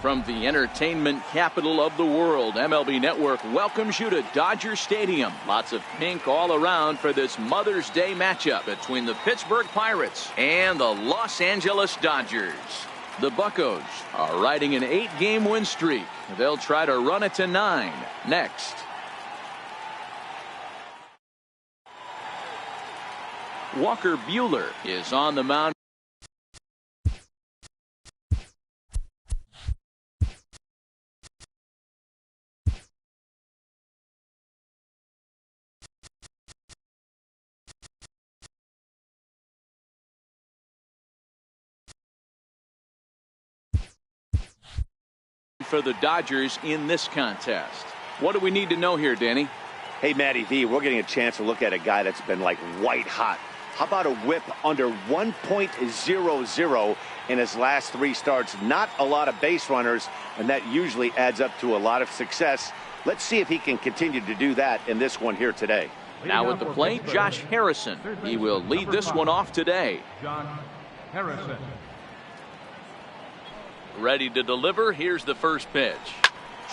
From the entertainment capital of the world, MLB Network welcomes you to Dodger Stadium. Lots of pink all around for this Mother's Day matchup between the Pittsburgh Pirates and the Los Angeles Dodgers. The Buccos are riding an 8-game win streak. They'll try to run it to 9 next. Walker Buehler is on the mound. For the Dodgers in this contest. What do we need to know here, Danny? Hey, Matty V, we're getting a chance to look at a guy that's been like white hot. How about a whip under 1.00 in his last 3 starts? Not a lot of base runners, and that usually adds up to a lot of success. Let's see if he can continue to do that in this one here today. Now at the plate, Josh Harrison. He will lead this one off today. Josh Harrison. Ready to deliver. Here's the first pitch.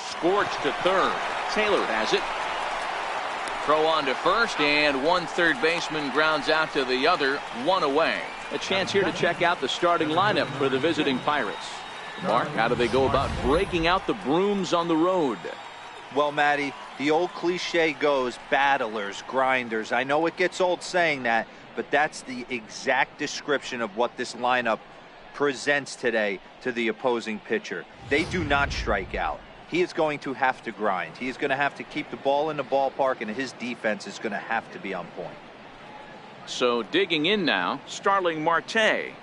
Scorched to third. Taylor has it. Throw on to first, and one third baseman grounds out to the other, 1 away. A chance here to check out the starting lineup for the visiting Pirates. Mark, how do they go about breaking out the brooms on the road? Well, Matty, the old cliche goes, battlers, grinders. I know it gets old saying that, but that's the exact description of what this lineup presents today to the opposing pitcher. They do not strike out. He is going to have to grind. He is going to have to keep the ball in the ballpark, and his defense is going to have to be on point. So digging in now, Starling Marte.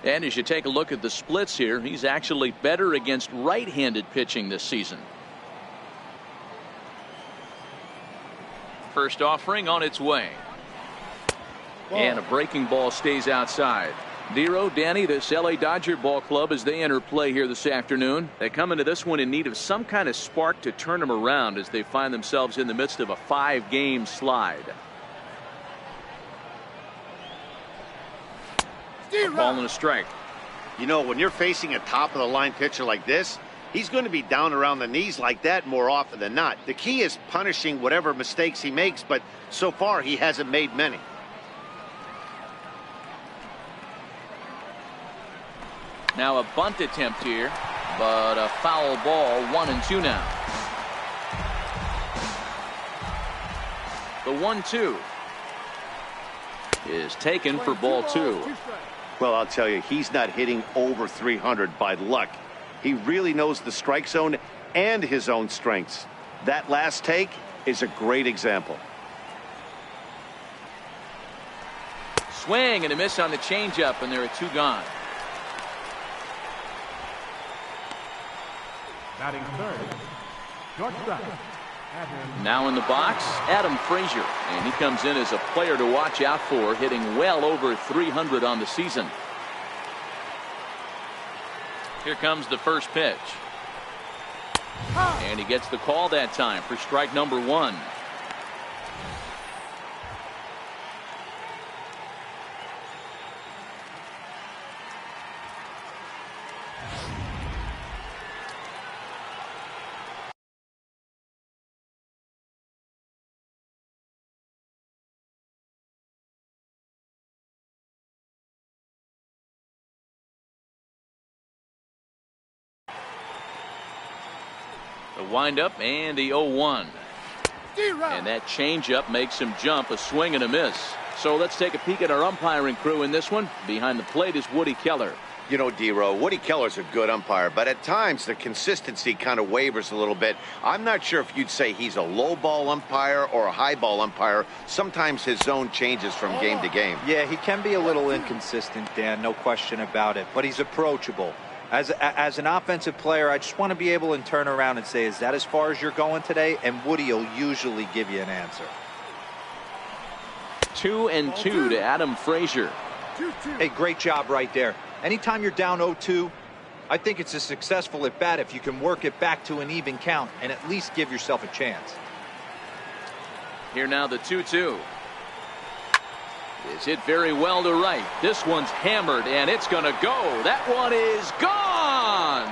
And as you take a look at the splits here, he's actually better against right-handed pitching this season. First offering on its way. And a breaking ball stays outside. Dero, Danny, this LA Dodger ball club as they enter play here this afternoon. They come into this one in need of some kind of spark to turn them around as they find themselves in the midst of a 5-game slide. A ball and a strike. You know, when you're facing a top-of-the-line pitcher like this, he's going to be down around the knees like that more often than not. The key is punishing whatever mistakes he makes, but so far he hasn't made many. Now a bunt attempt here, but a foul ball, 1-2 now. The 1-2 is taken for ball 2. Well, I'll tell you, he's not hitting over 300 by luck. He really knows the strike zone and his own strengths. That last take is a great example. Swing and a miss on the changeup, and there are 2 gone. Batting third, shortstop. Now in the box, Adam Frazier, and he comes in as a player to watch out for, hitting well over 300 on the season. Here comes the first pitch. And he gets the call that time for strike number 1. The windup and the 0-1. And that changeup makes him jump, a swing and a miss. So let's take a peek at our umpiring crew in this one. Behind the plate is Woody Keller. You know, Dero, Woody Keller's a good umpire, but at times the consistency kind of wavers a little bit. I'm not sure if you'd say he's a low ball umpire or a high ball umpire. Sometimes his zone changes from game to game. Yeah, he can be a little inconsistent, Dan, no question about it, but he's approachable. As an offensive player, I just want to be able to turn around and say, is that as far as you're going today? And Woody will usually give you an answer. 2-2 to Adam Frazier. Hey, great job right there. Anytime you're down 0-2, I think it's a successful at bat if you can work it back to an even count and at least give yourself a chance. Here now the 2-2. Is hit very well to right. This one's hammered, and it's going to go. That one is gone.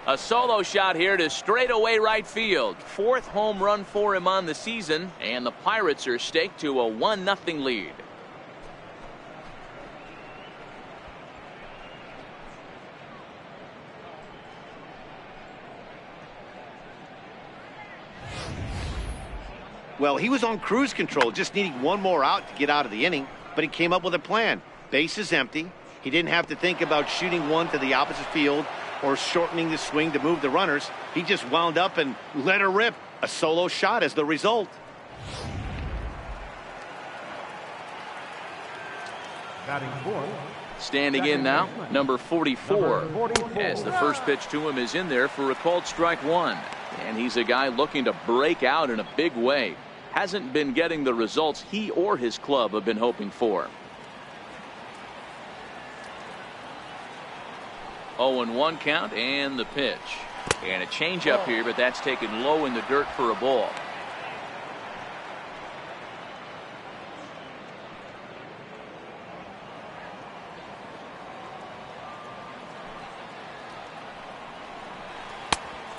A solo shot here to straightaway right field. 4th home run for him on the season, and the Pirates are staked to a 1-0 lead. Well, he was on cruise control, just needing one more out to get out of the inning, but he came up with a plan. Base is empty. He didn't have to think about shooting one to the opposite field or shortening the swing to move the runners. He just wound up and let her rip. A solo shot as the result. Batting fourth. Standing in now, number 44. As the first pitch to him is in there for a called strike one. And he's a guy looking to break out in a big way. Hasn't been getting the results he or his club have been hoping for. 0-1 count and the pitch. And a changeup here, but that's taken low in the dirt for a ball.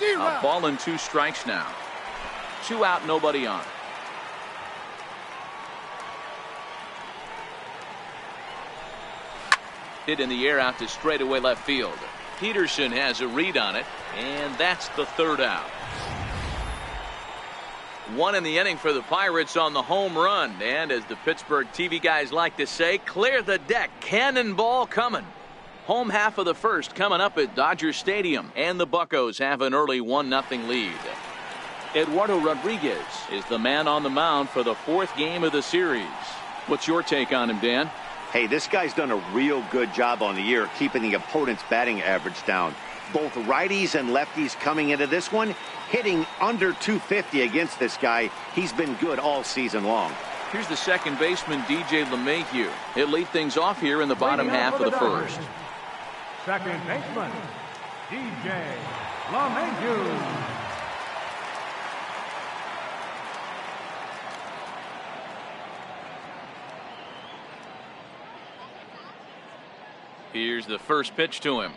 A ball and 2 strikes now. 2 out, nobody on. Hit in the air out to straightaway left field. Peterson has a read on it, and that's the 3rd out. 1 in the inning for the Pirates on the home run. And as the Pittsburgh TV guys like to say, clear the deck. Cannonball coming. Home half of the first coming up at Dodger Stadium, and the Buccos have an early 1-0 lead. Eduardo Rodriguez is the man on the mound for the 4th game of the series. What's your take on him, Dan? Hey, this guy's done a real good job on the year keeping the opponent's batting average down. Both righties and lefties coming into this one, hitting under 250 against this guy. He's been good all season long. Here's the second baseman, DJ LeMahieu. He'll lead things off here in the bottom half of the first. Second baseman, DJ LeMahieu. Here's the first pitch to him.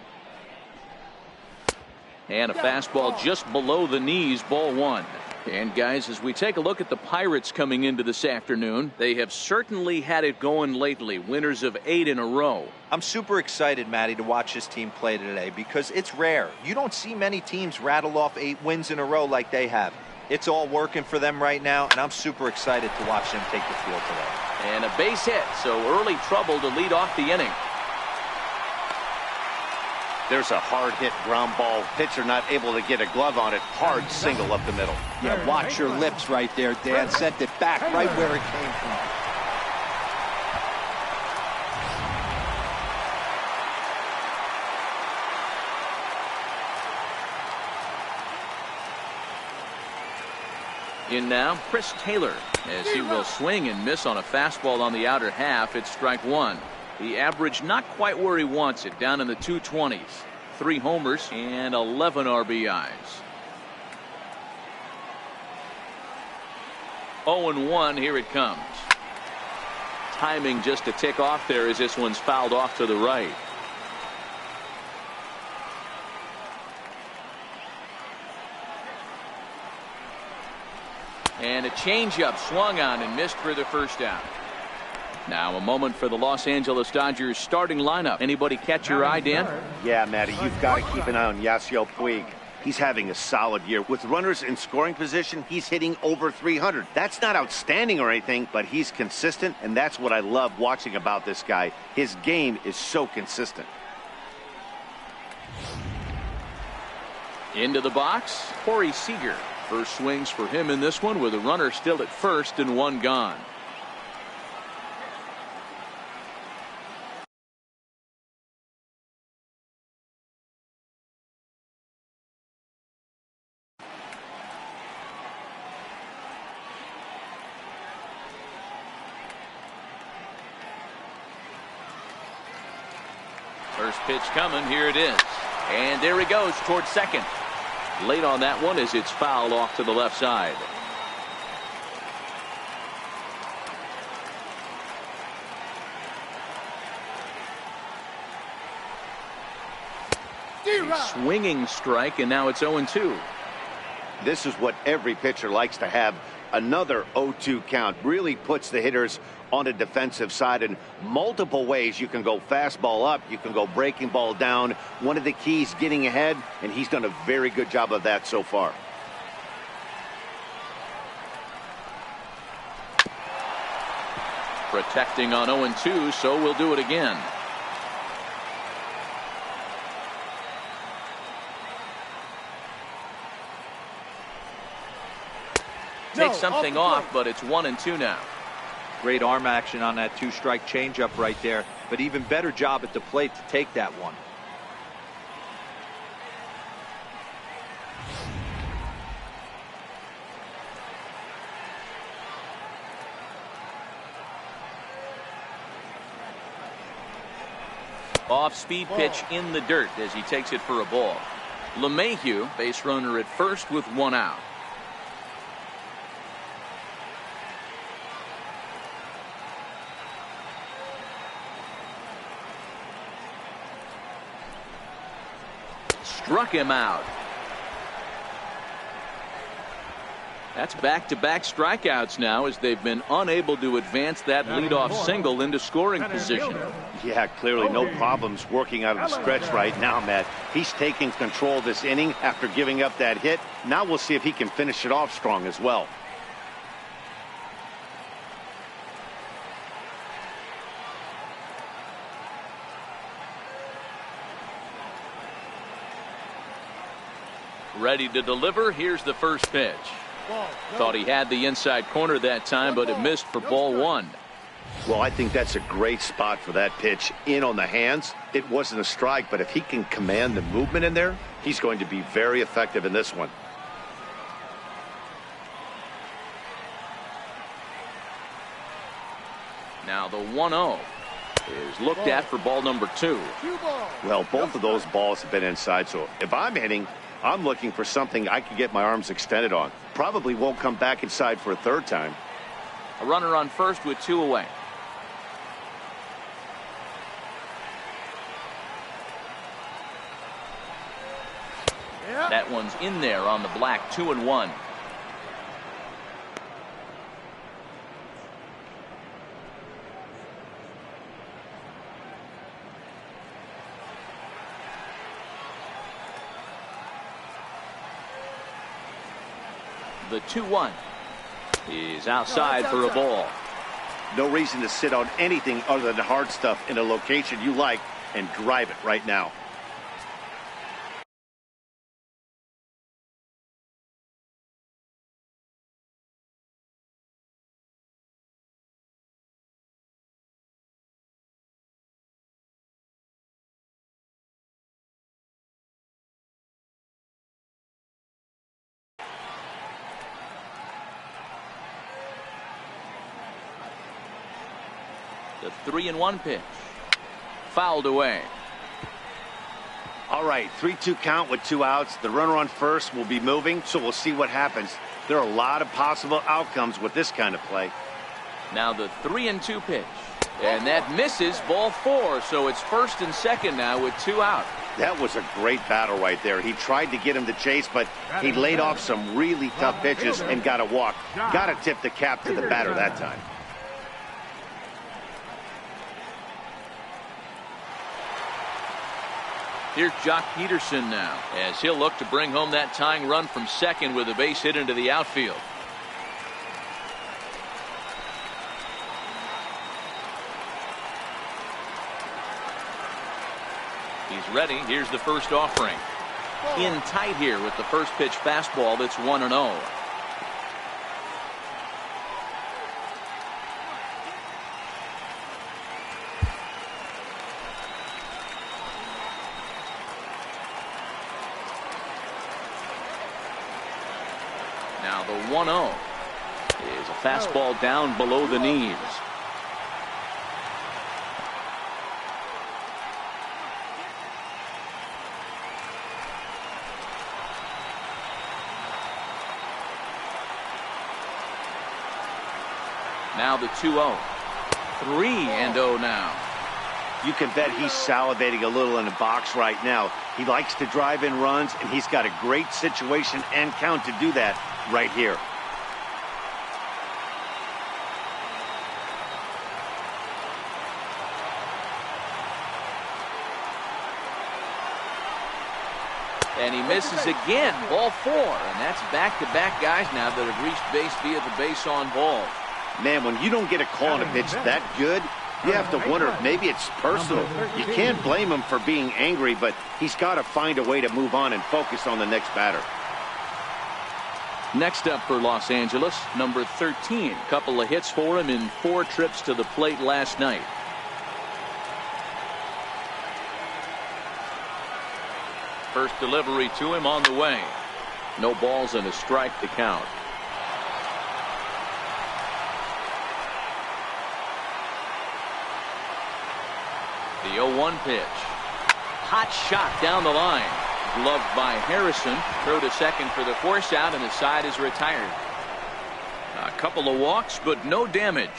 And a fastball just below the knees, ball 1. And guys, as we take a look at the Pirates coming into this afternoon, they have certainly had it going lately. Winners of 8 in a row. I'm super excited, Matty, to watch this team play today because it's rare. You don't see many teams rattle off 8 wins in a row like they have. It's all working for them right now, and I'm super excited to watch them take the field today. And a base hit, so early trouble to lead off the inning. There's a hard hit ground ball. Pitcher not able to get a glove on it. Hard single up the middle. Yeah, watch your lips right there, Dan. Sent it back right where it came from. In now, Chris Taylor, as he will swing and miss on a fastball on the outer half. It's strike 1. The average not quite where he wants it, down in the 220s. 3 homers and 11 RBIs. 0-1, here it comes. Timing just a tick off there as this one's fouled off to the right. And a changeup swung on and missed for the first out. Now a moment for the Los Angeles Dodgers starting lineup. Anybody catch your eye, Dan? Yeah, Matty, you've got to keep an eye on Yasiel Puig. He's having a solid year. With runners in scoring position, he's hitting over 300. That's not outstanding or anything, but he's consistent, and that's what I love watching about this guy. His game is so consistent. Into the box, Corey Seager. First swings for him in this one with a runner still at first and 1 gone. First pitch coming, here it is. And there he goes towards second. Late on that one as it's fouled off to the left side. A swinging strike, and now it's 0-2. This is what every pitcher likes to have. Another 0-2 count really puts the hitters on the defensive side in multiple ways. You can go fastball up, you can go breaking ball down. One of the keys, getting ahead, and he's done a very good job of that so far. Protecting on 0-2, so we'll do it again. Take something off, but it's 1-2 now. Great arm action on that 2-strike changeup right there, but even better job at the plate to take that one. Off-speed pitch in the dirt as he takes it for a ball. LeMahieu, base runner at first with 1 out. Struck him out. That's back-to-back strikeouts now as they've been unable to advance that leadoff single into scoring position. Yeah, clearly no problems working out of the stretch right now, Matt. He's taking control of this inning after giving up that hit. Now we'll see if he can finish it off strong as well. Ready to deliver. Here's the first pitch. Thought he had the inside corner that time, but it missed for ball 1. Well, I think that's a great spot for that pitch. In on the hands. It wasn't a strike, but if he can command the movement in there, he's going to be very effective in this one. Now the 1-0 is looked at for ball number 2. Well, both of those balls have been inside, so if I'm hitting, I'm looking for something I can get my arms extended on. Probably won't come back inside for a third time. A runner on first with 2 away. That one's in there on the black. 2-1. The 2-1 is outside for a ball. No reason to sit on anything other than hard stuff in a location you like and drive it right now. The 3-1 pitch. Fouled away. All right, 3-2 count with 2 outs. The runner on first will be moving, so we'll see what happens. There are a lot of possible outcomes with this kind of play. Now the 3-2 pitch. And that misses, ball 4. So it's first and second now with 2 out. That was a great battle right there. He tried to get him to chase, but he laid off some really tough pitches and got a walk. Got to tip the cap to the batter that time. Here's Jock Peterson now, as he'll look to bring home that tying run from second with a base hit into the outfield. He's ready. Here's the first offering. In tight here with the first pitch fastball that's 1-0. Now the 1-0 is a fastball down below the knees. Now the 2-0. 3-0 now. You can bet he's salivating a little in the box right now. He likes to drive in runs, and he's got a great situation and count to do that right here. And he misses again, ball 4. And that's back-to-back guys now that have reached base via the base on ball. Man, when you don't get a call on a pitch that good, you have to wonder if maybe it's personal. You can't blame him for being angry, but he's got to find a way to move on and focus on the next batter. Next up for Los Angeles, number 13. Couple of hits for him in 4 trips to the plate last night. First delivery to him on the way. No balls and a strike to count. The 0-1 pitch. Hot shot down the line. Gloved by Harrison. Throw to second for the force out, and the side is retired. A couple of walks, but no damage.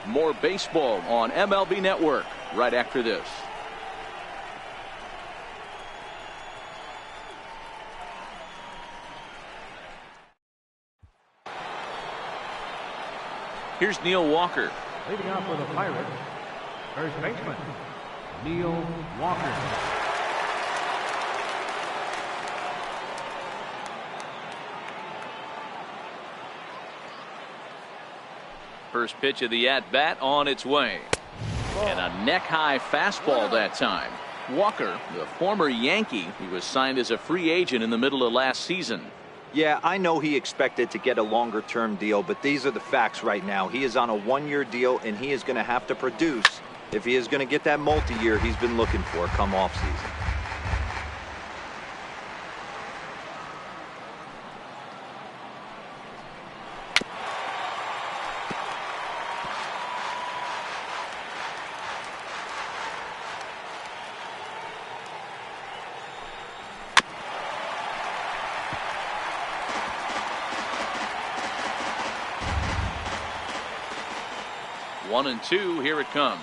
More baseball on MLB Network right after this. Here's Neil Walker. Leading off for the Pirates, first baseman, Neil Walker. First pitch of the at-bat on its way. And a neck-high fastball that time. Walker, the former Yankee, he was signed as a free agent in the middle of last season. Yeah, I know he expected to get a longer-term deal, but these are the facts right now. He is on a 1-year deal, and he is going to have to produce if he is going to get that multi-year he's been looking for come off-season. One and two, here it comes.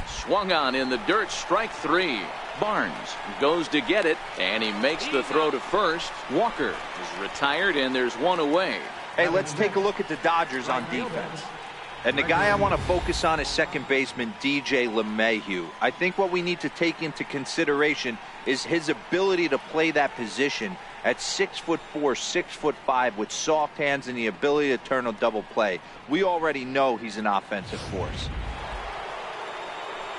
Swung on in the dirt, strike 3. Barnes goes to get it, and he makes the throw to first. Walker is retired, and there's one away. Hey, let's take a look at the Dodgers on defense. And the guy I want to focus on is second baseman DJ LeMahieu. I think what we need to take into consideration is his ability to play that position at 6'4", 6'5", with soft hands and the ability to turn a double play. We already know he's an offensive force.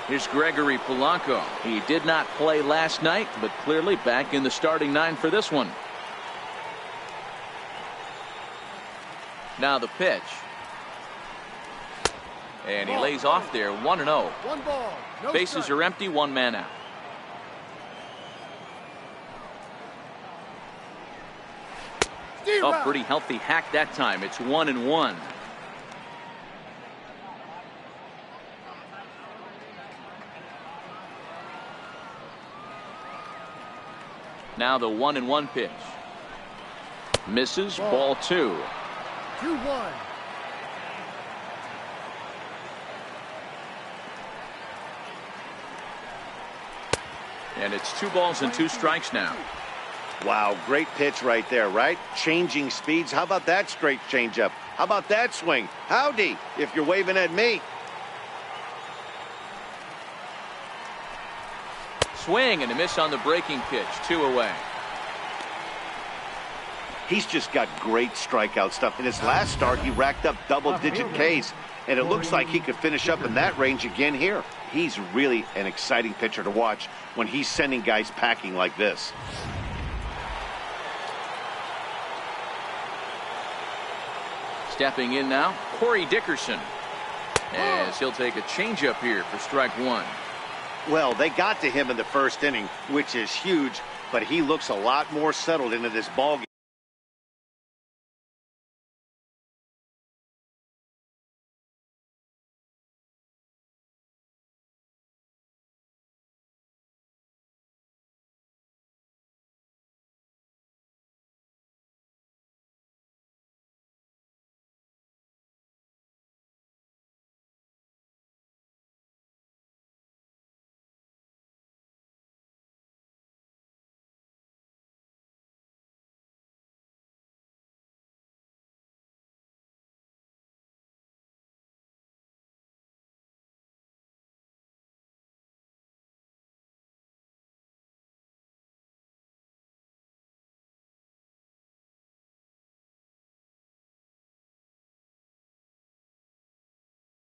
Here's Gregory Polanco. He did not play last night, but clearly back in the starting 9 for this one. Now the pitch. And he lays off there, 1-0. 1 ball, no Bases strike. are empty, 1 man out. A pretty healthy hack that time. It's 1-1. Now the 1-1 pitch. Misses, ball 2. 2-1. And it's 2 balls and 2 strikes now. Wow, great pitch right there, right? Changing speeds. How about that straight changeup? How about that swing? Howdy, if you're waving at me. Swing and a miss on the breaking pitch. 2 away. He's just got great strikeout stuff. In his last start, he racked up double-digit Ks, and it looks like he could finish up in that range again here. He's really an exciting pitcher to watch when he's sending guys packing like this. Stepping in now, Corey Dickerson. As he'll take a changeup here for strike 1. Well, they got to him in the first inning, which is huge, but he looks a lot more settled into this ballgame.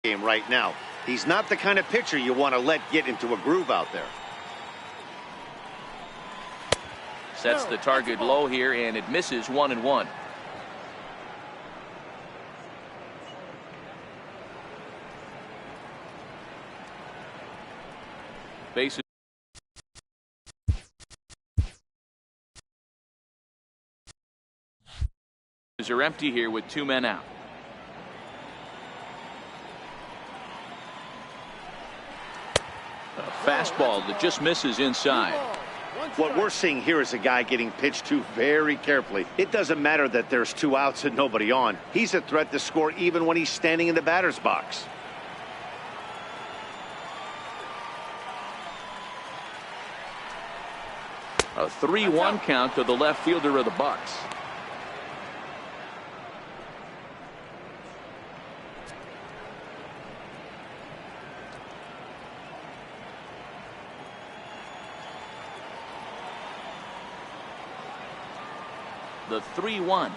game right now. He's not the kind of pitcher you want to let get into a groove out there. Sets the target low here, and it misses 1-1. Bases are empty here with 2 men out. A fastball that just misses inside. What we're seeing here is a guy getting pitched to very carefully. It doesn't matter that there's 2 outs and nobody on. He's a threat to score even when he's standing in the batter's box. A 3-1 count to the left fielder of the Bucks. The 3-1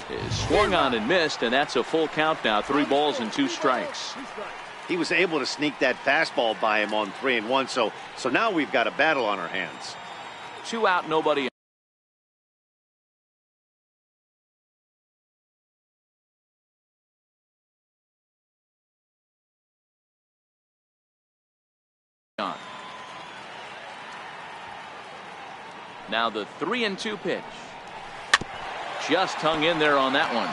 is swung on and missed, and that's a full count now. 3 balls and 2 strikes. He was able to sneak that fastball by him on 3-1, so now we've got a battle on our hands. 2 out, nobody on. Now the 3-2 pitch. Just hung in there on that one.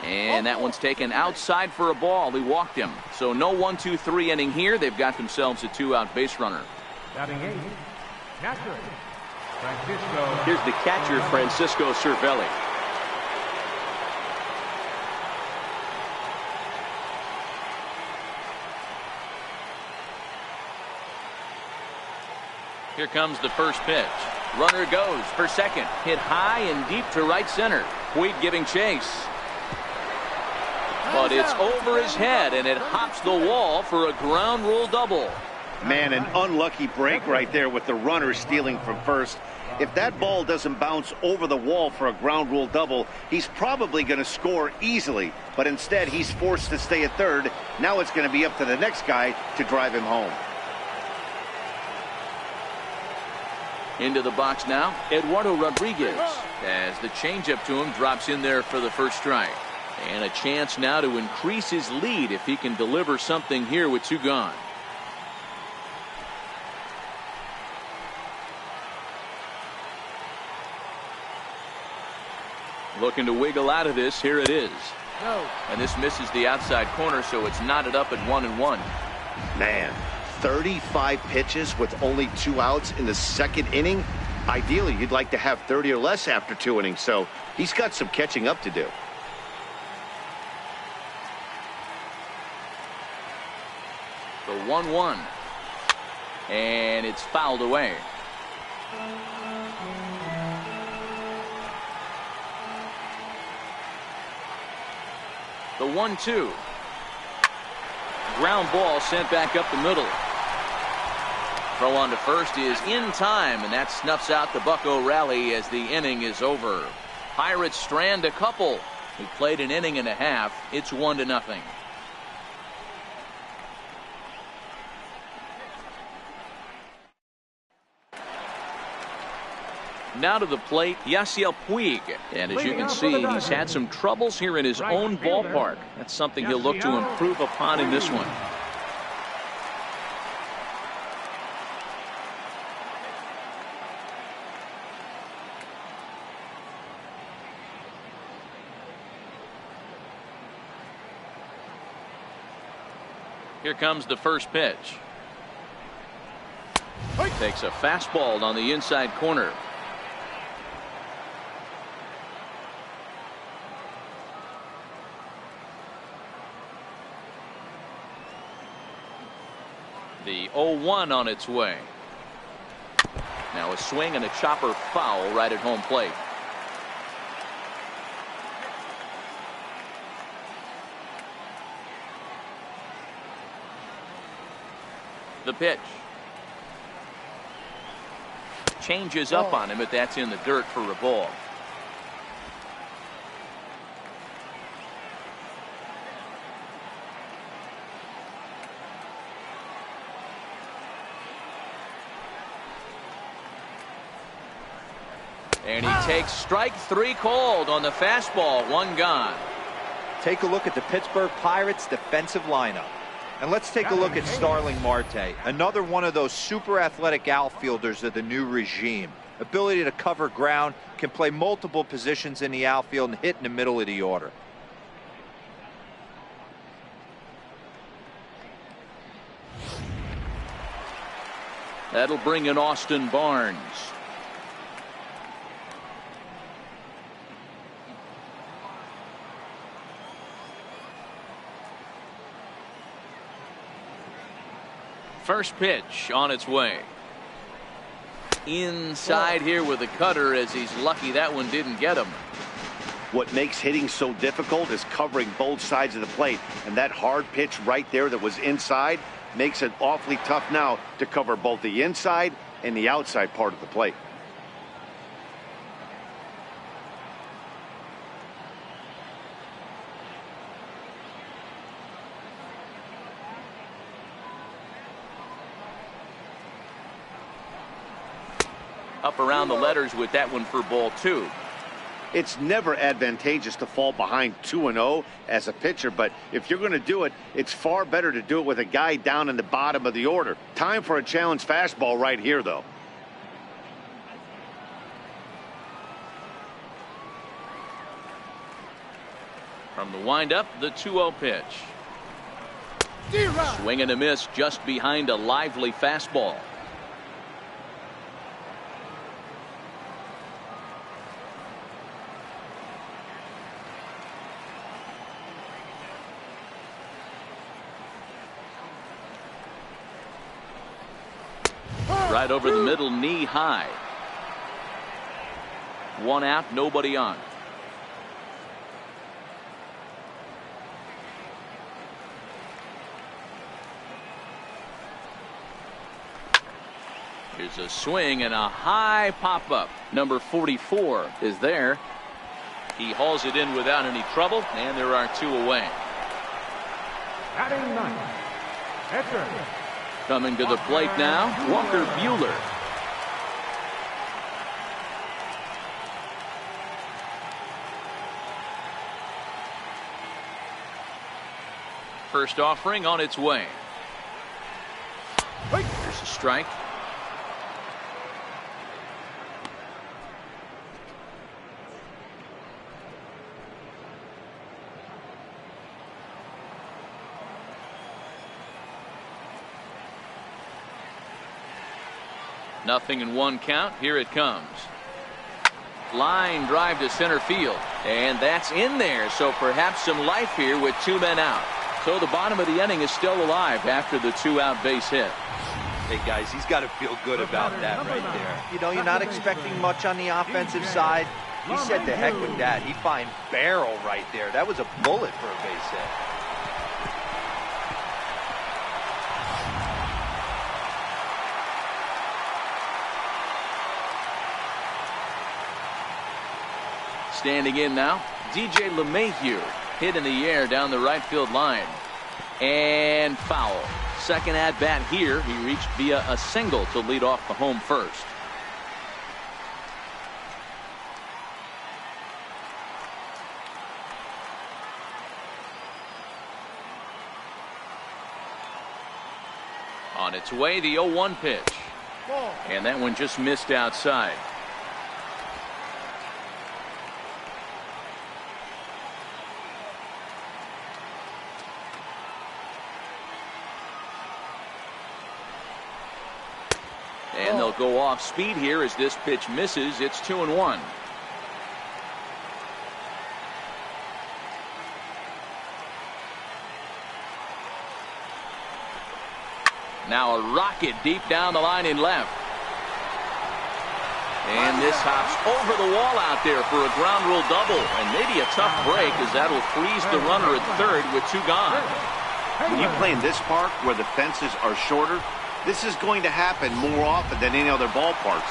And that one's taken outside for a ball. He walked him. So no 1-2-3 inning here. They've got themselves a 2-out base runner. Batting 8, catcher, Francisco. Here's the catcher, Francisco Cervelli. Here comes the first pitch. Runner goes for second. Hit high and deep to right center. Puig giving chase. But it's over his head, and it hops the wall for a ground rule double. Man, an unlucky break right there with the runner stealing from first. If that ball doesn't bounce over the wall for a ground rule double, he's probably going to score easily. But instead, he's forced to stay at third. Now it's going to be up to the next guy to drive him home. Into the box now, Eduardo Rodriguez, as the changeup to him drops in there for the first strike. And a chance now to increase his lead if he can deliver something here with 2 gone. Looking to wiggle out of this. Here it is. No. And this misses the outside corner, so it's knotted up at 1-1. Man, 35 pitches with only 2 outs in the second inning. Ideally, you'd like to have 30 or less after 2 innings, so he's got some catching up to do. The 1-1. And it's fouled away. The 1-2. Ground ball sent back up the middle. Throw on to first is in time, and that snuffs out the Bucco rally as the inning is over. Pirates strand a couple. We played an inning and a half. It's 1-0. Now to the plate, Yasiel Puig. And as you can see, he's had some troubles here in his own ballpark. That's something he'll look to improve upon in this one. Here comes the first pitch. Takes a fastball on the inside corner. The 0-1 on its way. Now a swing and a chopper foul right at home plate. The pitch. changes up on him, but that's in the dirt for a ball. And he takes strike 3 called on the fastball. 1 gone. Take a look at the Pittsburgh Pirates defensive lineup. And let's take a look at Starling Marte, another one of those super athletic outfielders of the new regime. Ability to cover ground, can play multiple positions in the outfield and hit in the middle of the order. That'll bring in Austin Barnes. First pitch on its way. Inside here with a cutter, as he's lucky that one didn't get him. What makes hitting so difficult is covering both sides of the plate. And that hard pitch right there that was inside makes it awfully tough now to cover both the inside and the outside part of the plate. Up around the letters with that one for ball 2. It's never advantageous to fall behind 2-0 as a pitcher, but if you're going to do it, it's far better to do it with a guy down in the bottom of the order. Time for a challenge fastball right here, though. From the windup, the 2-0 pitch. Swing and a miss just behind a lively fastball. Right over the middle, knee high. 1 out, nobody on. Here's a swing and a high pop-up. Number 44 is there. He hauls it in without any trouble, and there are 2 away. Batting 9th, Edgar. Coming to the plate now, Walker Buehler. First offering on its way. There's a strike. Nothing in 1 count. Here it comes. Line drive to center field. And that's in there. So perhaps some life here with 2 men out. So the bottom of the inning is still alive after the 2-out base hit. Hey, guys, he's got to feel good about that right there. You know, you're not expecting much on the offensive side. He said to heck with that. He fined barrel right there. That was a bullet for a base hit. Standing in now, DJ LeMahieu. Hit in the air down the right field line. And foul. Second at bat here. He reached via a single to lead off the home first. On its way, the 0-1 pitch. And that one just missed outside. And they'll go off speed here as this pitch misses. It's 2-1. Now a rocket deep down the line in left. And this hops over the wall out there for a ground rule double. And maybe a tough break, as that'll freeze the runner at third with 2 gone. When you play in this park where the fences are shorter, this is going to happen more often than any other ballparks.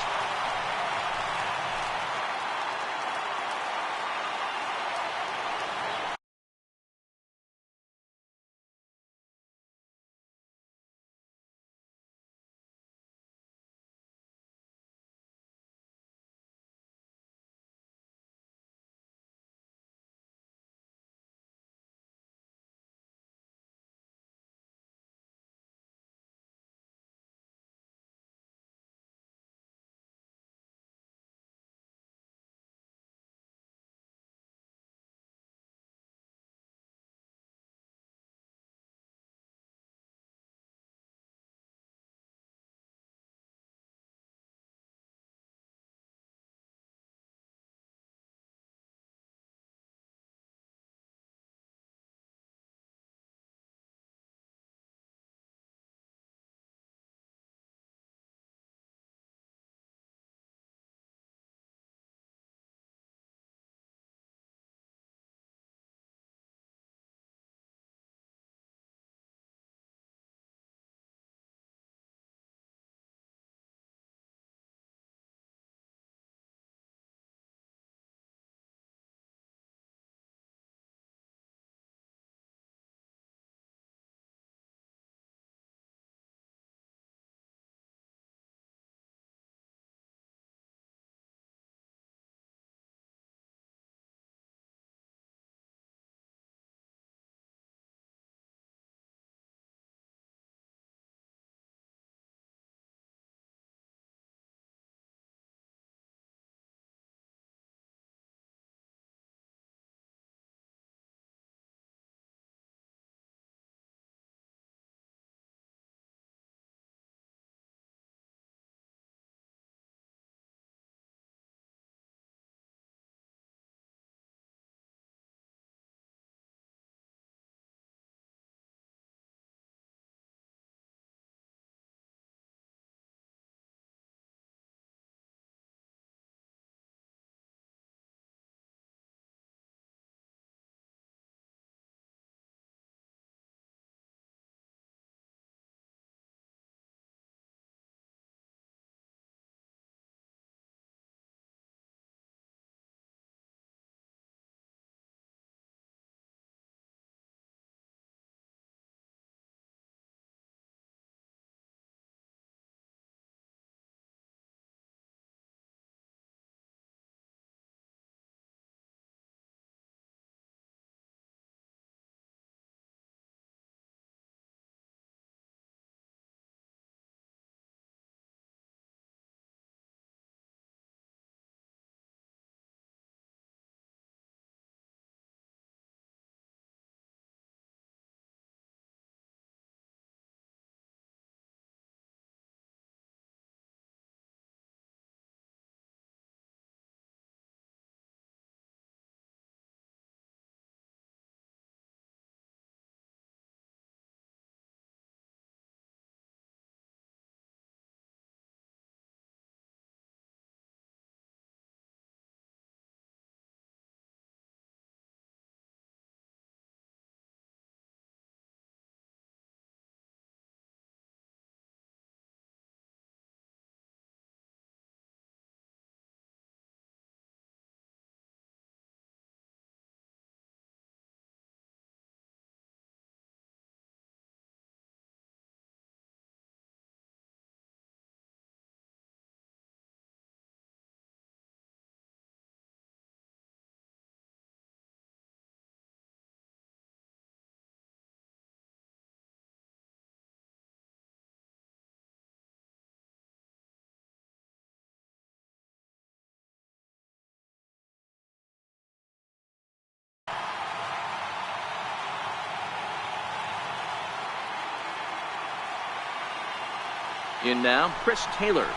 In now, Chris Taylor.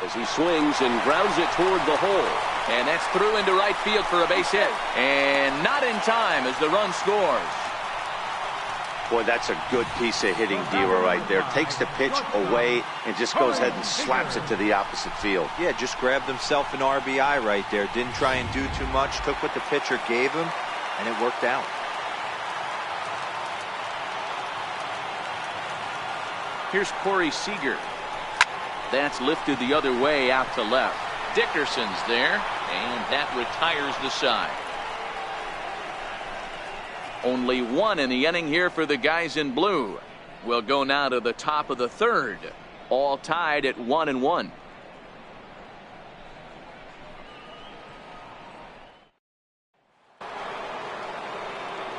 As he swings and grounds it toward the hole. And that's through into right field for a base hit. And not in time as the run scores. Boy, that's a good piece of hitting, D-Row, right there. Takes the pitch away and just goes ahead and slaps it to the opposite field. Yeah, just grabbed himself an RBI right there. Didn't try and do too much. Took what the pitcher gave him, and it worked out. Here's Corey Seager. That's lifted the other way out to left. Dickerson's there, and that retires the side. Only one in the inning here for the guys in blue. We'll go now to the top of the third. All tied at 1-1.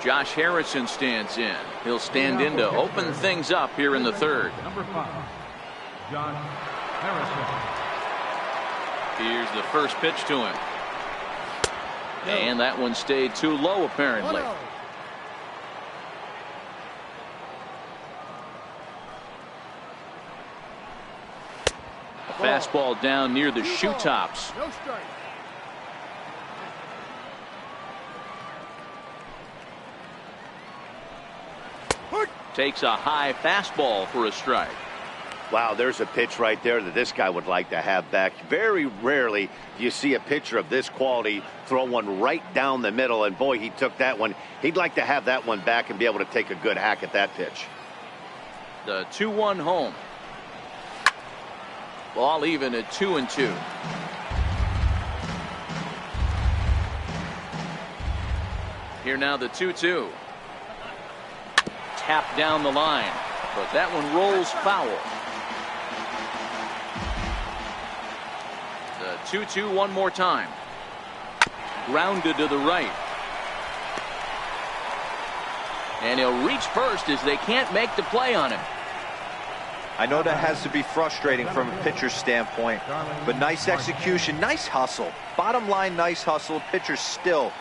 Josh Harrison stands in. He'll stand in to open things up here in the third. Number 5, Josh Harrison. Here's the first pitch to him. And that one stayed too low, apparently. A fastball down near the shoe tops. No strike. Takes a high fastball for a strike. Wow, there's a pitch right there that this guy would like to have back. Very rarely do you see a pitcher of this quality throw one right down the middle, and boy, he took that one. He'd like to have that one back and be able to take a good hack at that pitch. The 2-1 home. Ball even at 2-2. Here now the 2-2. Tap down the line, but that one rolls foul. The 2-2 one more time. Grounded to the right. And he'll reach first as they can't make the play on him. I know that has to be frustrating from a pitcher's standpoint, but nice execution, nice hustle. Bottom line, nice hustle. Pitcher's still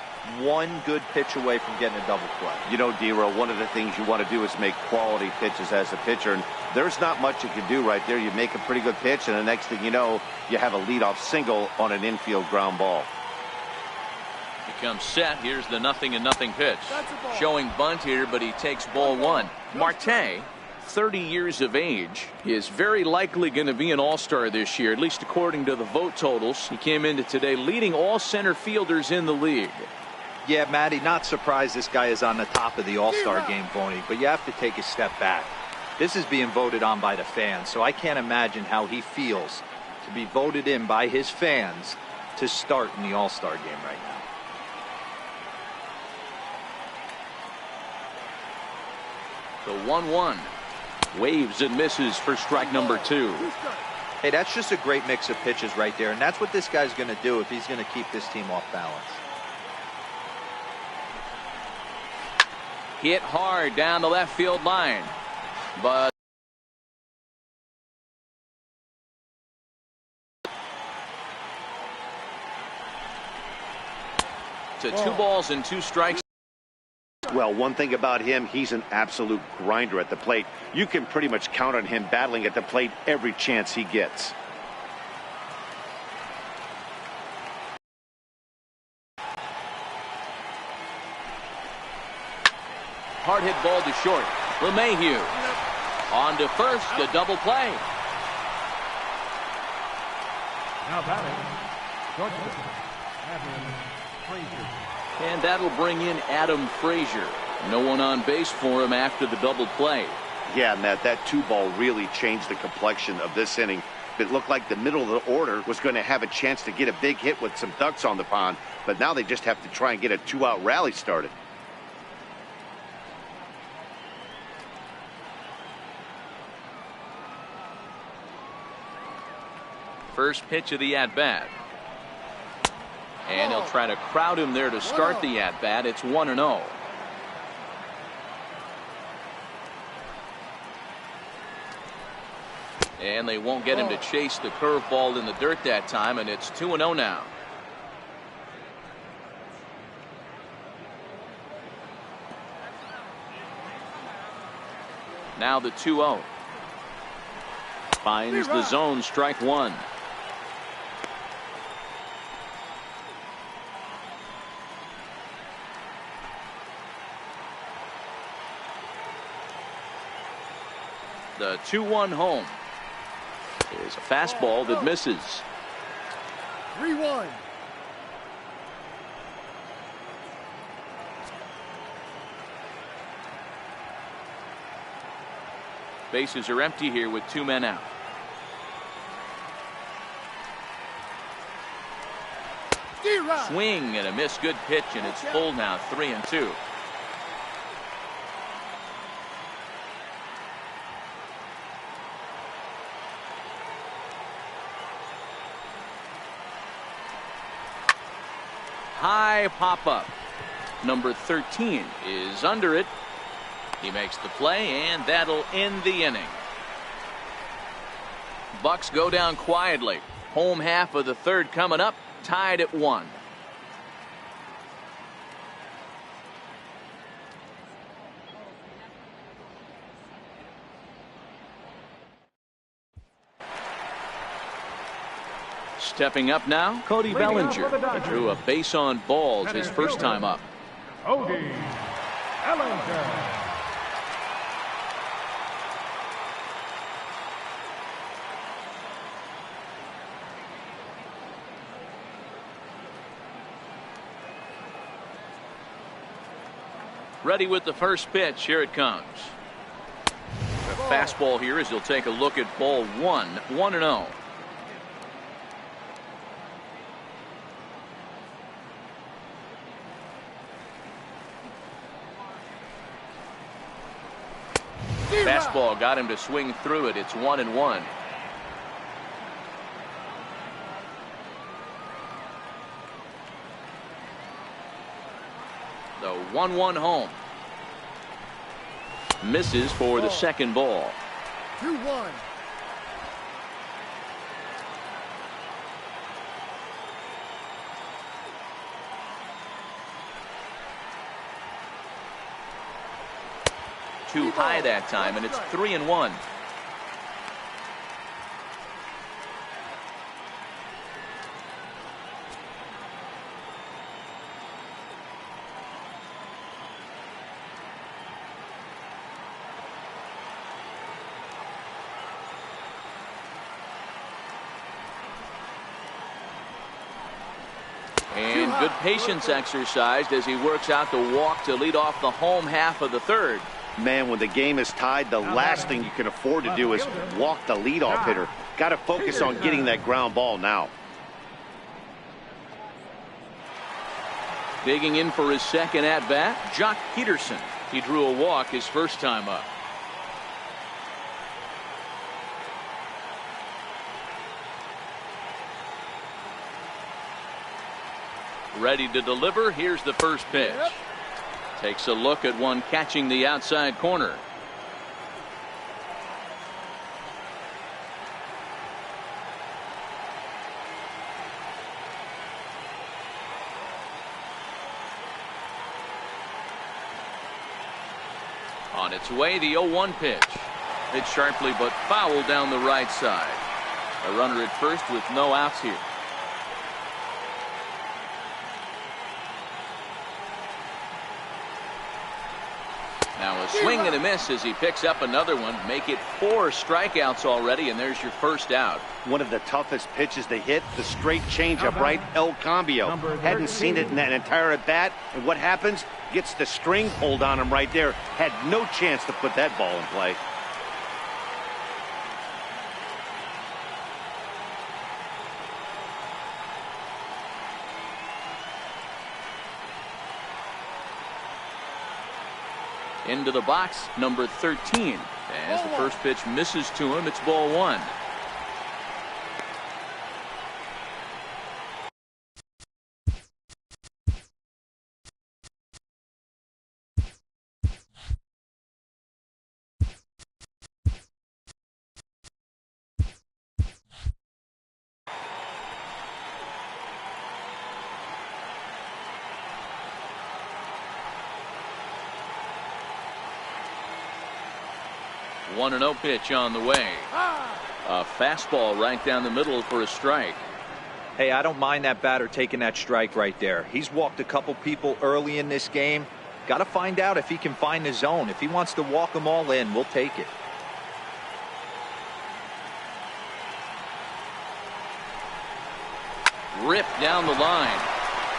one good pitch away from getting a double play. You know, D-Row, one of the things you want to do is make quality pitches as a pitcher, and there's not much you can do right there. You make a pretty good pitch, and the next thing you know, you have a leadoff single on an infield ground ball. He comes set. Here's the 0-0 pitch. Showing bunt here, but he takes ball one. Marte, 30 years of age, is very likely going to be an all-star this year, at least according to the vote totals. He came into today leading all center fielders in the league. Yeah, Matty, not surprised this guy is on the top of the all-star game, Boney, but you have to take a step back. This is being voted on by the fans, so I can't imagine how he feels to be voted in by his fans to start in the all-star game right now. The 1-1. Waves and misses for strike number 2. Hey, that's just a great mix of pitches right there, and that's what this guy's going to do if he's going to keep this team off balance. Hit hard down the left field line, but to 2 balls and 2 strikes. Well, one thing about him, he's an absolute grinder at the plate. You can pretty much count on him battling at the plate every chance he gets. Hard hit ball to short. LeMahieu on to first, a double play. Now batting, shortstop, Adam Frazier. And that'll bring in Adam Frazier. No one on base for him after the double play. Yeah, Matt, that 2-ball really changed the complexion of this inning. It looked like the middle of the order was going to have a chance to get a big hit with some ducks on the pond, but now they just have to try and get a 2-out rally started. First pitch of the at-bat. And he'll try to crowd him there to start the at-bat. It's 1-0. And they won't get him to chase the curveball in the dirt that time, and it's 2-0 now. Now the 2-0. Finds the zone, strike one. The 2-1 home is a fastball that misses. 3-1. Bases are empty here with 2 men out. Swing and a miss. Good pitch, and it's full now. 3-2. High pop up. Number 13 is under it. He makes the play, and that'll end the inning. Bucks go down quietly. Home half of the third coming up, tied at 1. Stepping up now, Cody Bellinger. He drew a base on balls his first time up. Cody Bellinger. Ready with the first pitch. Here it comes. The fastball here as he'll take a look at ball 1. 1-0. Fastball got him to swing through it. It's 1-1. The 1-1 home. Misses for the second ball. 2-1. Too high that time, and it's 3-1. And good patience exercised as he works out the walk to lead off the home half of the third. Man, when the game is tied, the last thing you can afford to do is walk the leadoff hitter. Got to focus on getting that ground ball now. Digging in for his second at-bat, Jock Peterson. He drew a walk his first time up. Ready to deliver. Here's the first pitch. Takes a look at one catching the outside corner. On its way, the 0-1 pitch. Hit sharply but foul down the right side. A runner at first with no outs here. Now a swing and a miss as he picks up another one. Make it 4 strikeouts already, and there's your first out. One of the toughest pitches to hit, the straight changeup, right? El Cambio. Hadn't seen it in that entire at-bat, and what happens? Gets the string pulled on him right there. Had no chance to put that ball in play. Into the box, number 13. As the first pitch misses to him, it's ball 1. One 1-0 pitch on the way. A fastball right down the middle for a strike. Hey, I don't mind that batter taking that strike right there. He's walked a couple people early in this game. Got to find out if he can find the zone. If he wants to walk them all in, we'll take it. Ripped down the line.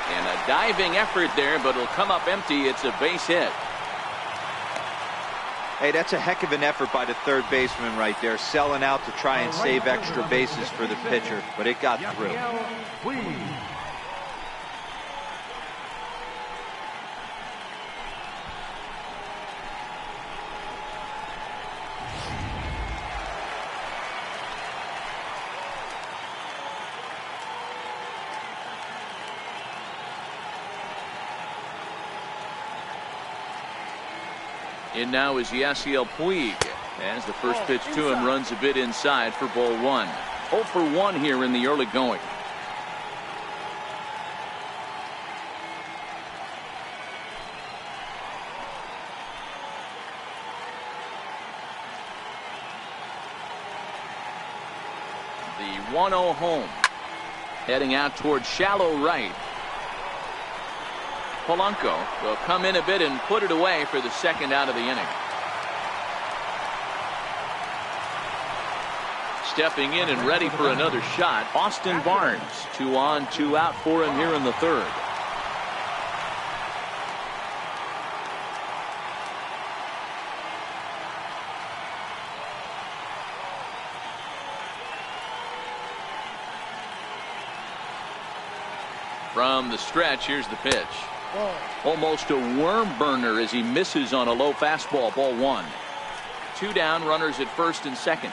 And a diving effort there, but it'll come up empty. It's a base hit. Hey, that's a heck of an effort by the third baseman right there, selling out to try and save extra bases for the pitcher, but it got through. In now is Yasiel Puig, as the first pitch to him runs a bit inside for ball one. 0 for 1 here in the early going. The 1-0 home. Heading out toward shallow right. Polanco will come in a bit and put it away for the second out of the inning. Stepping in and ready for another shot, Austin Barnes. 2 on, 2 out for him here in the third. From the stretch, here's the pitch. Almost a worm burner as he misses on a low fastball. Ball one. 2 down, runners at first and second.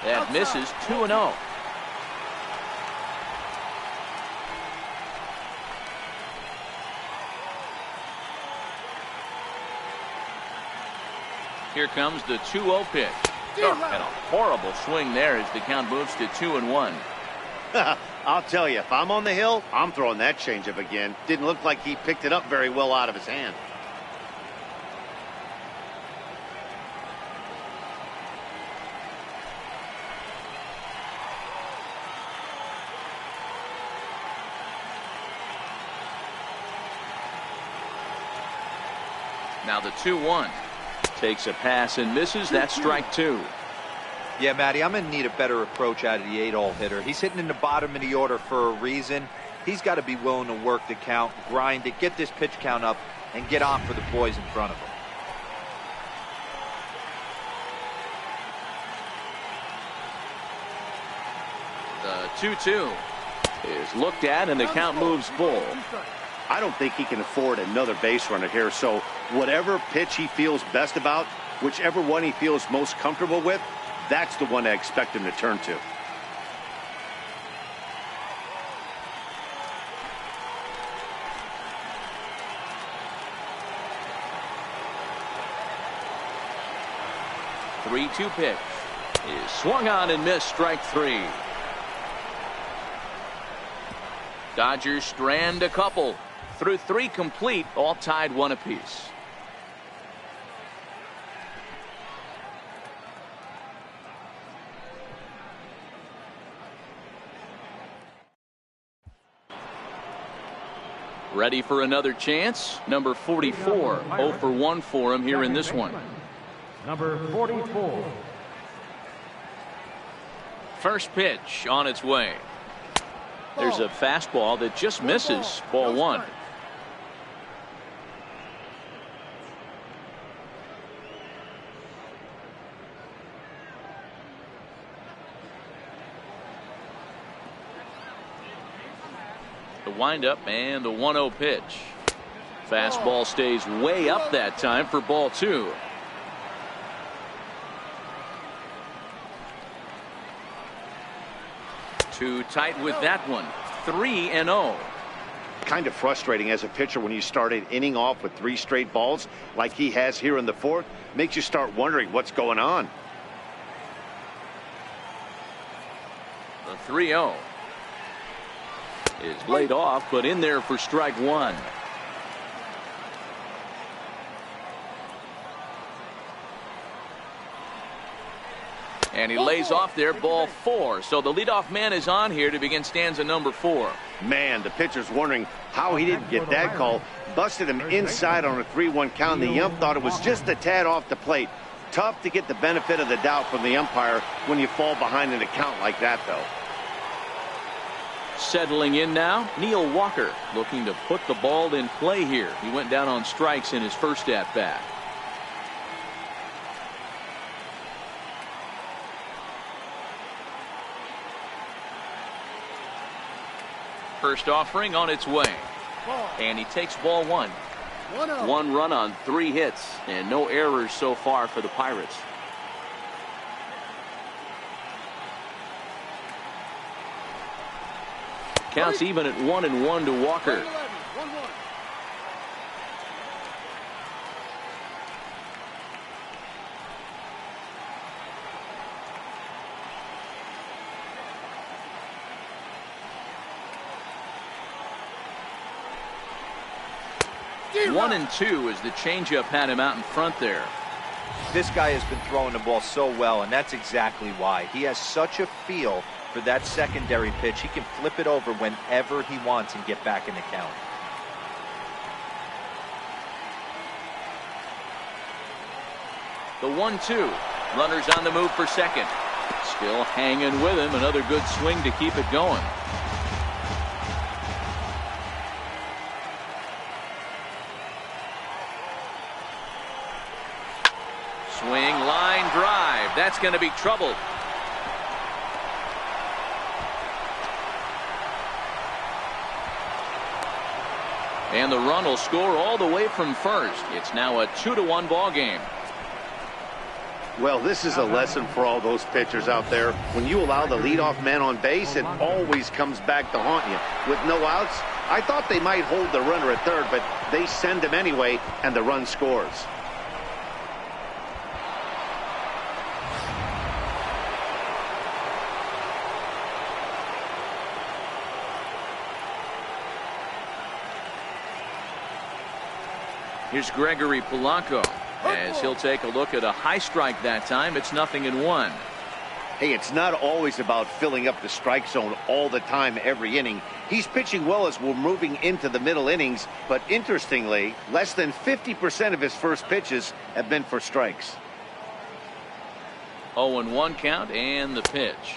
That misses. 2-0. Here comes the 2-0 pitch. And a horrible swing there as the count moves to 2-1. I'll tell you, if I'm on the hill, I'm throwing that changeup again. Didn't look like he picked it up very well out of his hand. Now the 2-1. Takes a pass and misses. That's strike 2. Yeah, Matty, I'm going to need a better approach out of the 8-hole hitter. He's hitting in the bottom of the order for a reason. He's got to be willing to work the count, grind it, get this pitch count up, and get on for the boys in front of him. The 2-2 is looked at, and the count moves full. I don't think he can afford another base runner here, so whatever pitch he feels best about, whichever one he feels most comfortable with, that's the one I expect him to turn to. The 3-2 pitch is swung on and missed. Strike 3. Dodgers strand a couple. Through 3 complete, all tied 1 apiece. Ready for another chance? Number 44, 0 for 1 for him here in this one. Number 44. First pitch on its way. There's a fastball that just misses. Ball 1. The windup and the 1-0 pitch. Fastball stays way up that time for ball 2. Too tight with that one. 3-0. Kind of frustrating as a pitcher when you start an inning off with 3 straight balls like he has here in the 4th. Makes you start wondering what's going on. The 3-0. is laid off, but in there for strike one. And he lays off there, ball 4. So the leadoff man is on here to begin stanza number 4. Man, the pitcher's wondering how he didn't get that call. Busted him inside on a 3-1 count. The ump thought it was just a tad off the plate. Tough to get the benefit of the doubt from the umpire when you fall behind in a count like that, though. Settling in now, Neil Walker looking to put the ball in play here. He went down on strikes in his first at-bat. First offering on its way. And he takes ball 1. 1 run on 3 hits and no errors so far for the Pirates. Counts even at 1-1 to Walker. One and 2 as the changeup had him out in front there. This guy has been throwing the ball so well, and that's exactly why. He has such a feel for that secondary pitch. He can flip it over whenever he wants and get back in the count. The 1-2. Runners on the move for second. Still hanging with him. Another good swing to keep it going. Swing, line drive. That's going to be trouble. And the run will score all the way from first. It's now a 2-1 ball game. Well, this is a lesson for all those pitchers out there. When you allow the leadoff man on base, it always comes back to haunt you. With no outs, I thought they might hold the runner at third, but they send him anyway, and the run scores. Here's Gregory Polanco as he'll take a look at a high strike that time. It's 0-1. Hey, it's not always about filling up the strike zone all the time every inning. He's pitching well as we're moving into the middle innings, but interestingly, less than 50% of his first pitches have been for strikes. 0-1 count and the pitch.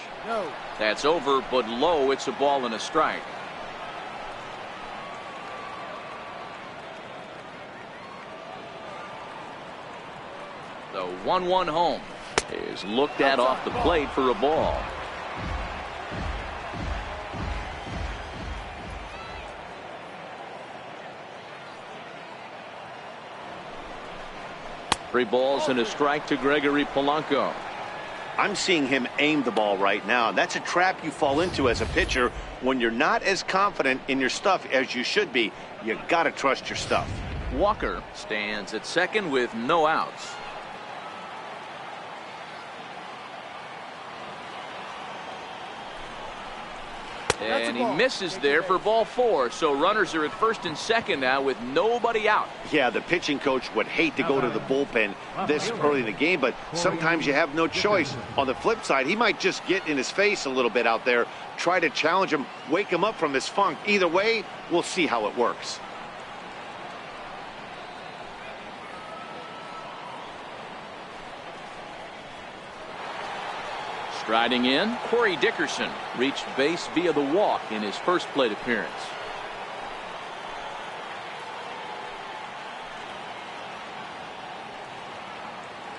That's over, but low. It's a ball and a strike. The 1-1 home is looked at off the plate for a ball. Three balls and a strike to Gregory Polanco. I'm seeing him aim the ball right now. That's a trap you fall into as a pitcher when you're not as confident in your stuff as you should be. You got to trust your stuff. Walker stands at second with no outs. And he misses there for ball 4. So runners are at first and second now with nobody out. Yeah, the pitching coach would hate to go to the bullpen this early in the game, but sometimes you have no choice. On the flip side, he might just get in his face a little bit out there, try to challenge him, wake him up from his funk. Either way, we'll see how it works. Striding in, Corey Dickerson reached base via the walk in his first plate appearance.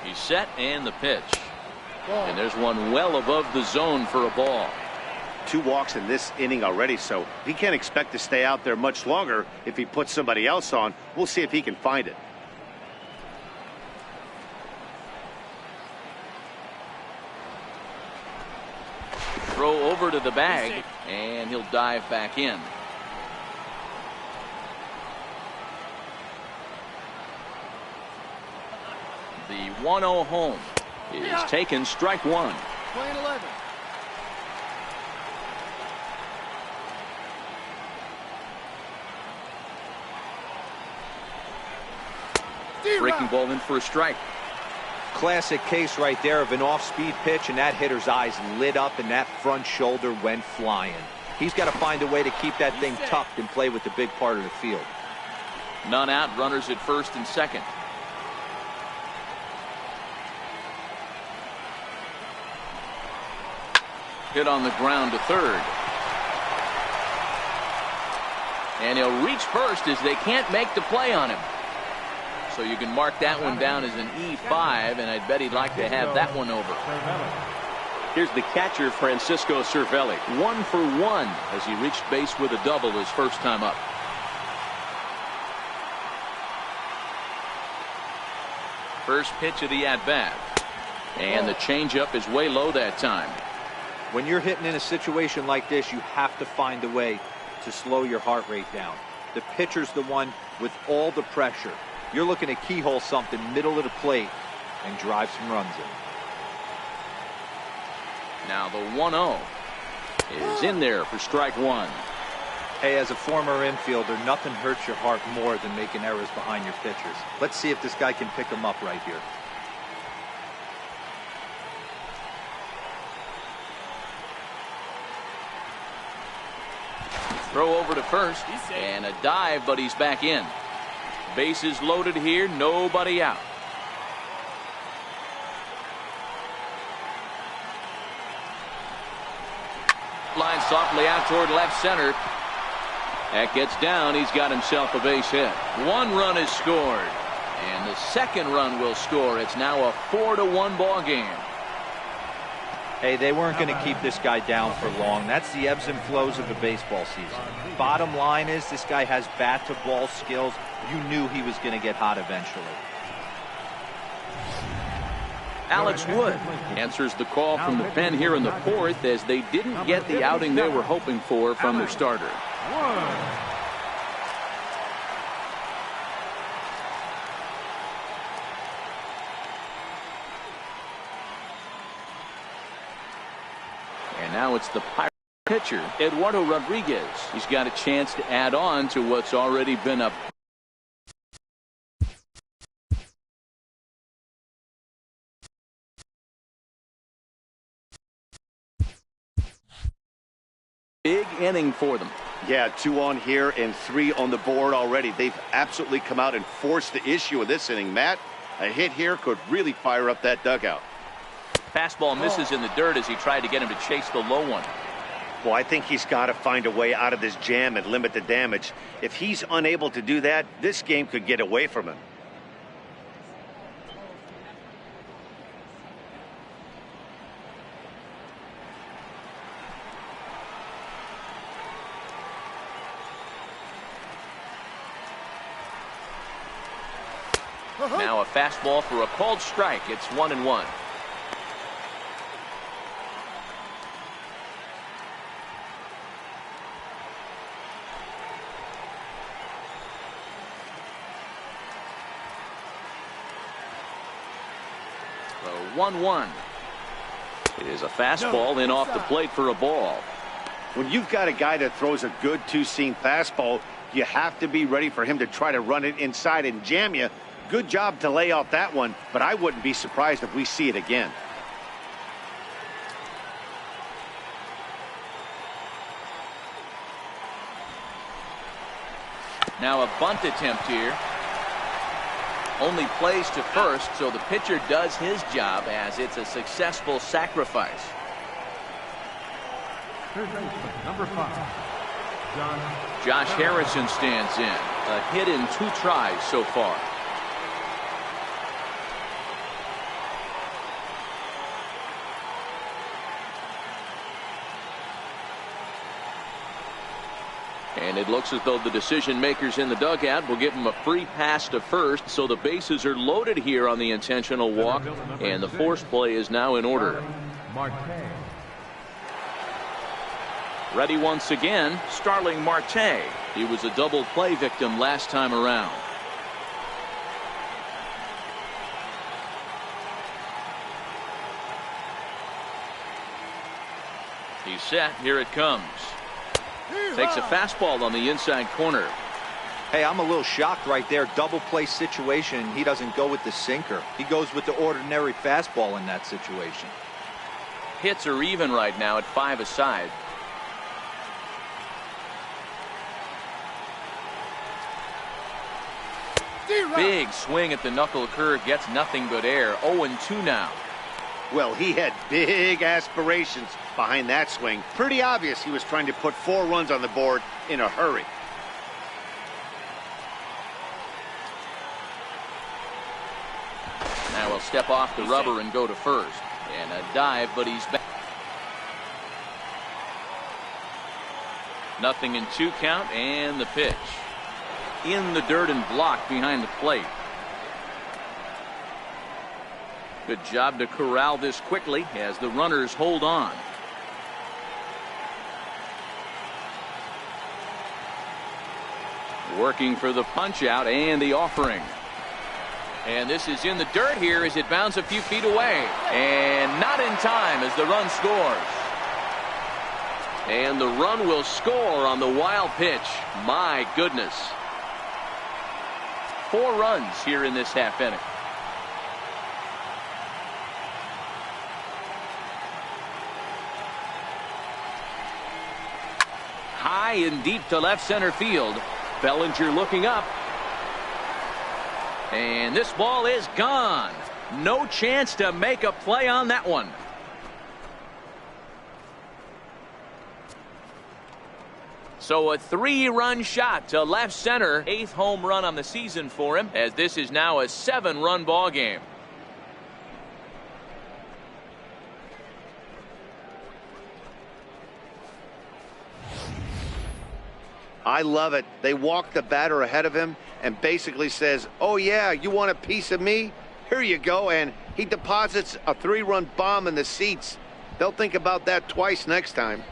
He's set and the pitch. And there's one well above the zone for a ball. 2 walks in this inning already, so he can't expect to stay out there much longer. If he puts somebody else on, we'll see if he can find it. Throw over to the bag, and he'll dive back in. The 1-0 home is taken, strike 1. Playing 11. Breaking ball in for a strike. Classic case right there of an off-speed pitch, and that hitter's eyes lit up and that front shoulder went flying. He's got to find a way to keep that thing tucked and play with the big part of the field. None out, runners at first and second. Hit on the ground to third. And he'll reach first as they can't make the play on him. So you can mark that one down as an E5, and I'd bet he'd like to have that one over. Here's the catcher, Francisco Cervelli. 1 for 1 as he reached base with a double his first time up. First pitch of the at-bat. And the changeup is way low that time. When you're hitting in a situation like this, you have to find a way to slow your heart rate down. The pitcher's the one with all the pressure. You're looking to keyhole something middle of the plate and drive some runs in. Now the 1-0 is in there for strike one. Hey, as a former infielder, nothing hurts your heart more than making errors behind your pitchers. Let's see if this guy can pick them up right here. Throw over to first and a dive, but he's back in. Bases loaded here, nobody out. Line softly out toward left center. That gets down. He's got himself a base hit. One run is scored, and the second run will score. It's now a 4-1 ball game. Hey, they weren't going to keep this guy down for long. That's the ebbs and flows of a baseball season. Bottom line is this guy has bat-to-ball skills. You knew he was going to get hot eventually. Alex Wood answers the call from the pen here in the fourth as they didn't get the outing they were hoping for from their starter. And now it's the Pirate pitcher, Eduardo Rodriguez. He's got a chance to add on to what's already been a big inning for them. Yeah, 2 on here and 3 on the board already. They've absolutely come out and forced the issue of this inning, Matt. A hit here could really fire up that dugout. Fastball misses in the dirt as he tried to get him to chase the low one. Well, I think he's got to find a way out of this jam and limit the damage. If he's unable to do that, this game could get away from him. Now a fastball for a called strike. It's 1-1. The 1-1. It is a fastball in off the plate for a ball. When you've got a guy that throws a good two-seam fastball, you have to be ready for him to try to run it inside and jam you. Good job to lay off that one, but I wouldn't be surprised if we see it again. Now a bunt attempt here. Only plays to first, so the pitcher does his job as it's a successful sacrifice. Third baseman, number 5, Josh Harrison stands in. A hit in 2 tries so far. And it looks as though the decision makers in the dugout will give him a free pass to first, so the bases are loaded here on the intentional walk, and the force play is now in order. Ready once again, Starling Marte. He was a double play victim last time around. He's set. Here it comes. Takes a fastball on the inside corner. Hey, I'm a little shocked right there. Double play situation. He doesn't go with the sinker. He goes with the ordinary fastball in that situation. Hits are even right now at 5 aside. Big swing at the knuckle curve, gets nothing but air. 0-2 now. Well, he had big aspirations behind that swing. Pretty obvious he was trying to put 4 runs on the board in a hurry. Now he'll step off the rubber and go to first. And a dive, but he's back. Nothing in 2 count, and the pitch. In the dirt and blocked behind the plate. Good job to corral this quickly as the runners hold on. Working for the punch out and the offering. And this is in the dirt here as it bounds a few feet away. And not in time as the run scores. And the run will score on the wild pitch. My goodness. 4 runs here in this half inning. High and deep to left center field. Bellinger looking up. And this ball is gone. No chance to make a play on that one. So a 3-run shot to left center. 8th home run on the season for him, as this is now a 7-run ball game. I love it. They walk the batter ahead of him and basically says, oh yeah, you want a piece of me? Here you go. And he deposits a 3-run bomb in the seats. They'll think about that twice next time.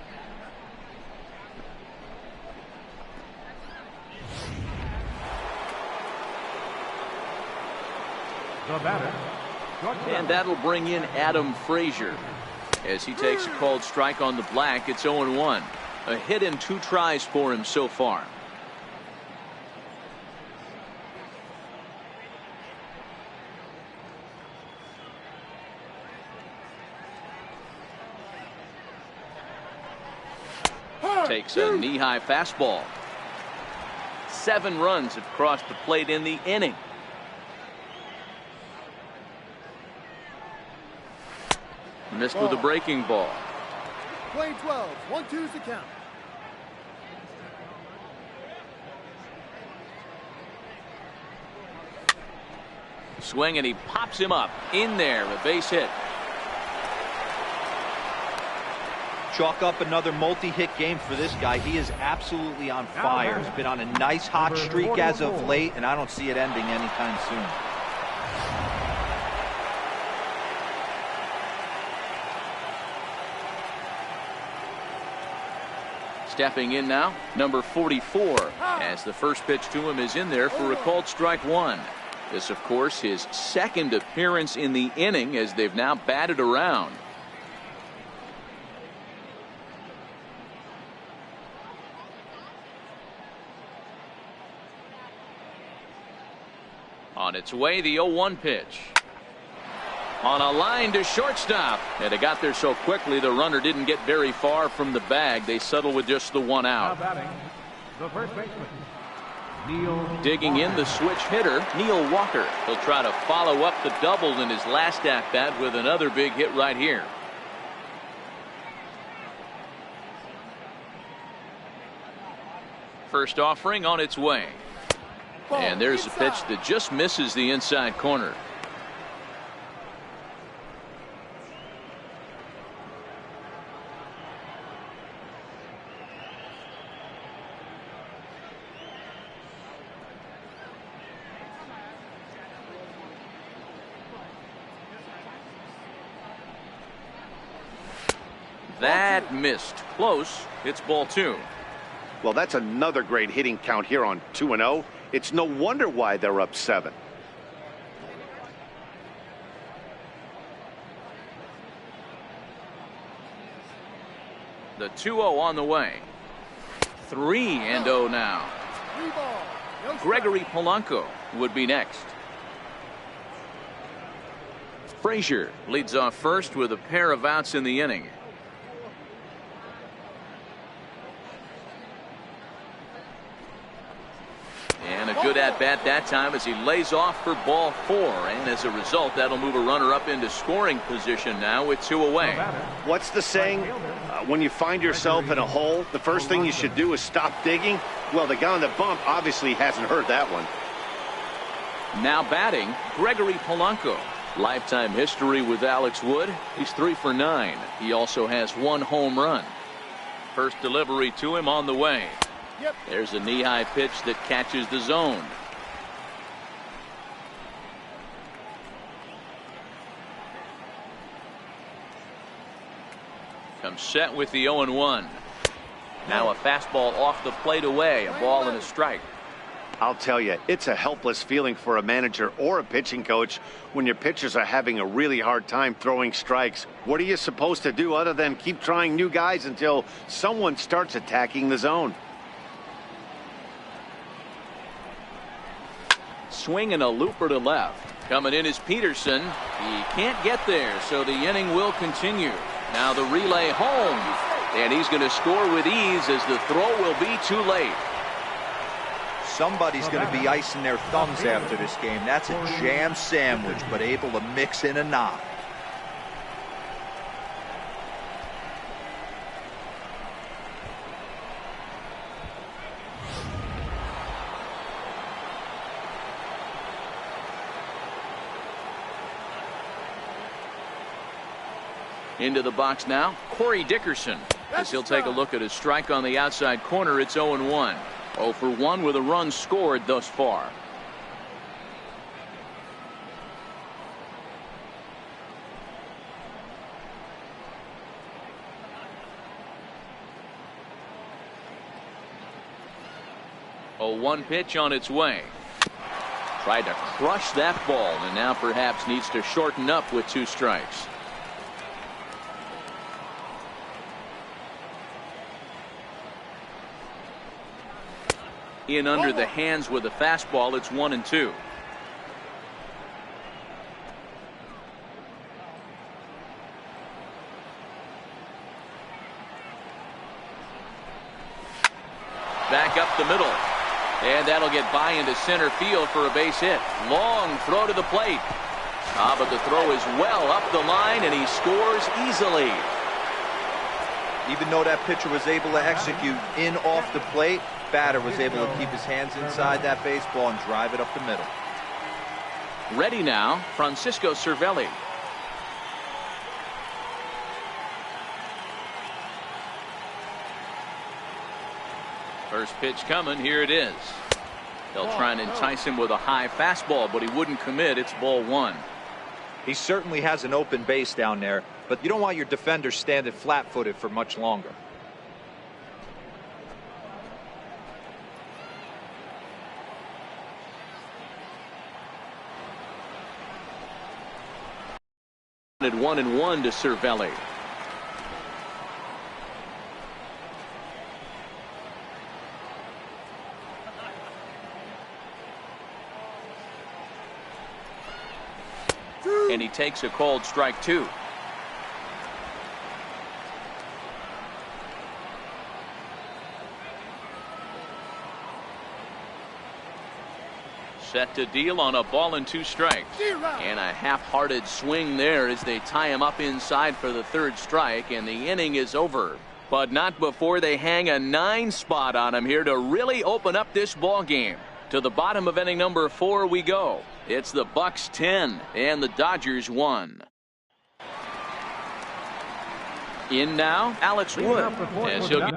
The batter, And that'll bring in Adam Frazier as he takes a called strike on the black. It's 0-1. A hit and 2 tries for him so far. Takes a knee-high fastball. 7 runs have crossed the plate in the inning. Missed with a breaking ball. Play 12. 1-2's the count. Swing and he pops him up. In there, a base hit. Chalk up another multi-hit game for this guy. He is absolutely on fire. He's been on a nice hot streak as of late, and I don't see it ending anytime soon. Stepping in now, number 44, as the first pitch to him is in there for a called strike 1. This, of course, his 2nd appearance in the inning as they've now batted around. On its way, the 0-1 pitch. On a line to shortstop, and it got there so quickly the runner didn't get very far from the bag. They settle with just the 1 out. now batting, the first baseman, Neil. Digging in, the switch hitter, Neil Walker. He'll try to follow up the double in his last at bat with another big hit right here. First offering on its way. And there's a pitch that just misses the inside corner. That missed. Close. It's ball 2. Well, that's another great hitting count here on 2-0. It's no wonder why they're up 7. The 2-0 on the way. 3-0 now. 3 ball. Gregory Polanco would be next. Frazier leads off first with a pair of outs in the inning. And a good at-bat that time as he lays off for ball 4. And as a result, that'll move a runner up into scoring position now with 2 away. What's the saying? When you find yourself in a hole, the first thing you should do is stop digging. Well, the guy on the bump obviously hasn't heard that one. Now batting, Gregory Polanco. Lifetime history with Alex Wood. He's 3 for 9. He also has 1 home run. First delivery to him on the way. There's a knee-high pitch that catches the zone. Comes set with the 0-1. Now a fastball off the plate away. A ball and a strike. I'll tell you, it's a helpless feeling for a manager or a pitching coach when your pitchers are having a really hard time throwing strikes. What are you supposed to do other than keep trying new guys until someone starts attacking the zone? Swing and a looper to left. Coming in is Peterson. He can't get there, so the inning will continue. Now the relay home. And he's going to score with ease as the throw will be too late. Somebody's going to be icing their thumbs after this game. That's a jam sandwich, but able to mix in a knock. Into the box now, Corey Dickerson. As he'll take a look at a strike on the outside corner, it's 0-1. 0 for 1 with a run scored thus far. A 1 pitch on its way. Tried to crush that ball and now perhaps needs to shorten up with 2 strikes. In under the hands with a fastball. It's 1-2. Back up the middle. And that'll get by into center field for a base hit. Long throw to the plate. But the throw is well up the line and he scores easily. Even though that pitcher was able to execute in off the plate, batter was able to keep his hands inside that baseball and drive it up the middle. Ready now, Francisco Cervelli. First pitch coming. Here it is. They'll try and entice him with a high fastball, but he wouldn't commit. It's ball 1. He certainly has an open base down there, but you don't want your defender standing flat-footed for much longer. At 1-1 to Cervelli. And he takes a called strike 2. Set to deal on a ball and 2 strikes. And a half-hearted swing there as they tie him up inside for the 3rd strike, and the inning is over. But not before they hang a 9 spot on him here to really open up this ball game. To the bottom of inning number 4 we go. It's the Bucks 10 and the Dodgers 1. In now, Alex Wood, as he'll